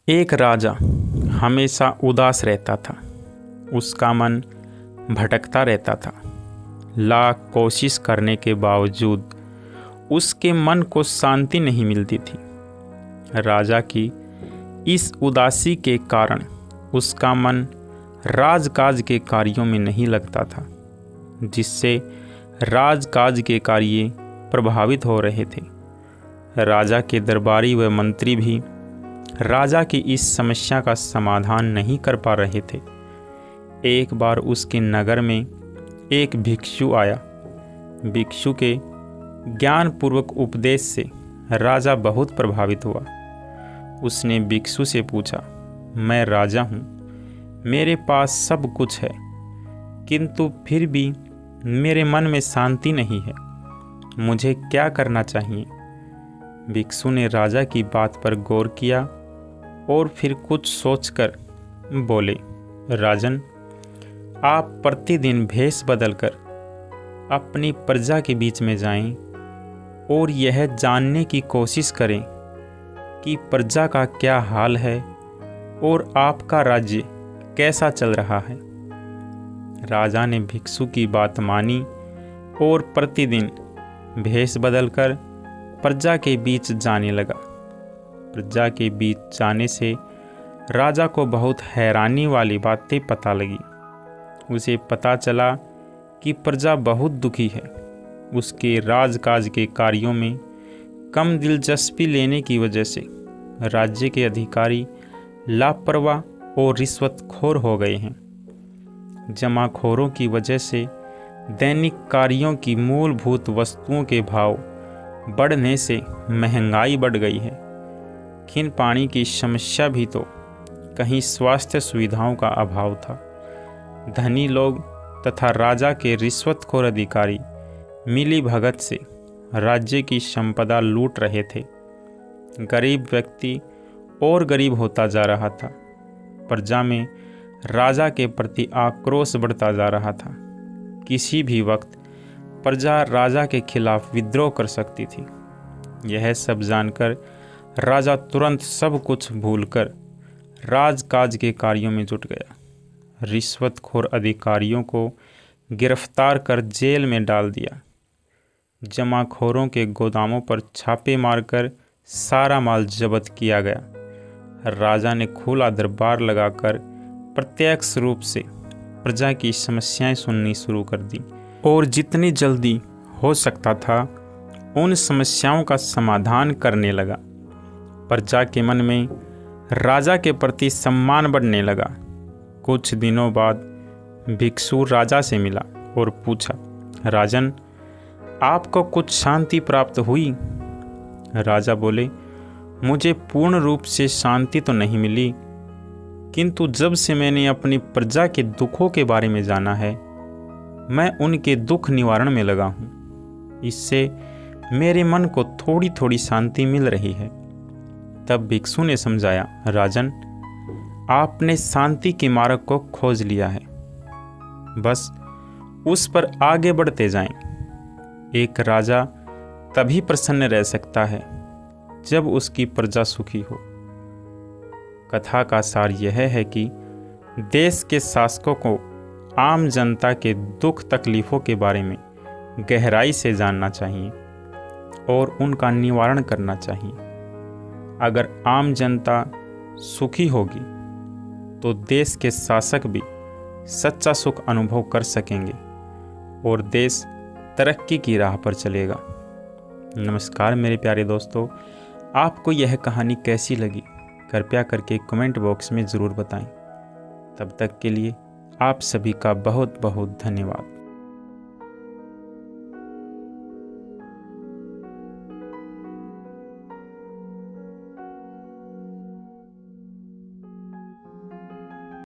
एक राजा हमेशा उदास रहता था। उसका मन भटकता रहता था। लाख कोशिश करने के बावजूद उसके मन को शांति नहीं मिलती थी। राजा की इस उदासी के कारण उसका मन राजकाज के कार्यों में नहीं लगता था, जिससे राजकाज के कार्य प्रभावित हो रहे थे। राजा के दरबारी व मंत्री भी राजा की इस समस्या का समाधान नहीं कर पा रहे थे। एक बार उसके नगर में एक भिक्षु आया। भिक्षु के ज्ञानपूर्वक उपदेश से राजा बहुत प्रभावित हुआ। उसने भिक्षु से पूछा, मैं राजा हूँ, मेरे पास सब कुछ है, किंतु फिर भी मेरे मन में शांति नहीं है, मुझे क्या करना चाहिए? भिक्षु ने राजा की बात पर गौर किया और फिर कुछ सोचकर बोले, राजन, आप प्रतिदिन भेष बदलकर अपनी प्रजा के बीच में जाएं और यह जानने की कोशिश करें कि प्रजा का क्या हाल है और आपका राज्य कैसा चल रहा है। राजा ने भिक्षु की बात मानी और प्रतिदिन भेष बदलकर प्रजा के बीच जाने लगा। प्रजा के बीच जाने से राजा को बहुत हैरानी वाली बातें पता लगी। उसे पता चला कि प्रजा बहुत दुखी है। उसके राजकाज के कार्यों में कम दिलचस्पी लेने की वजह से राज्य के अधिकारी लापरवाह और रिश्वतखोर हो गए हैं। जमाखोरों की वजह से दैनिक कार्यों की मूलभूत वस्तुओं के भाव बढ़ने से महंगाई बढ़ गई है। खीन पानी की समस्या भी तो कहीं स्वास्थ्य सुविधाओं का अभाव था। धनी लोग तथा राजा के रिश्वतखोर अधिकारी मिली भगत से राज्य की संपदा लूट रहे थे। गरीब व्यक्ति और गरीब होता जा रहा था। प्रजा में राजा के प्रति आक्रोश बढ़ता जा रहा था। किसी भी वक्त प्रजा राजा के खिलाफ विद्रोह कर सकती थी। यह सब जानकर राजा तुरंत सब कुछ भूलकर राजकाज के कार्यों में जुट गया। रिश्वतखोर अधिकारियों को गिरफ्तार कर जेल में डाल दिया। जमाखोरों के गोदामों पर छापे मारकर सारा माल जब्त किया गया। राजा ने खुला दरबार लगाकर प्रत्यक्ष रूप से प्रजा की समस्याएं सुननी शुरू कर दी और जितनी जल्दी हो सकता था उन समस्याओं का समाधान करने लगा। प्रजा के मन में राजा के प्रति सम्मान बढ़ने लगा। कुछ दिनों बाद भिक्षु राजा से मिला और पूछा, राजन, आपको कुछ शांति प्राप्त हुई? राजा बोले, मुझे पूर्ण रूप से शांति तो नहीं मिली, किंतु जब से मैंने अपनी प्रजा के दुखों के बारे में जाना है, मैं उनके दुख निवारण में लगा हूँ। इससे मेरे मन को थोड़ी थोड़ी शांति मिल रही है। तब भिक्षु ने समझाया, राजन, आपने शांति के मार्ग को खोज लिया है, बस उस पर आगे बढ़ते जाएं। एक राजा तभी प्रसन्न रह सकता है जब उसकी प्रजा सुखी हो। कथा का सार यह है कि देश के शासकों को आम जनता के दुख तकलीफ़ों के बारे में गहराई से जानना चाहिए और उनका निवारण करना चाहिए। अगर आम जनता सुखी होगी तो देश के शासक भी सच्चा सुख अनुभव कर सकेंगे और देश तरक्की की राह पर चलेगा। नमस्कार मेरे प्यारे दोस्तों, आपको यह कहानी कैसी लगी कृपया करके कमेंट बॉक्स में ज़रूर बताएं। तब तक के लिए आप सभी का बहुत बहुत धन्यवाद।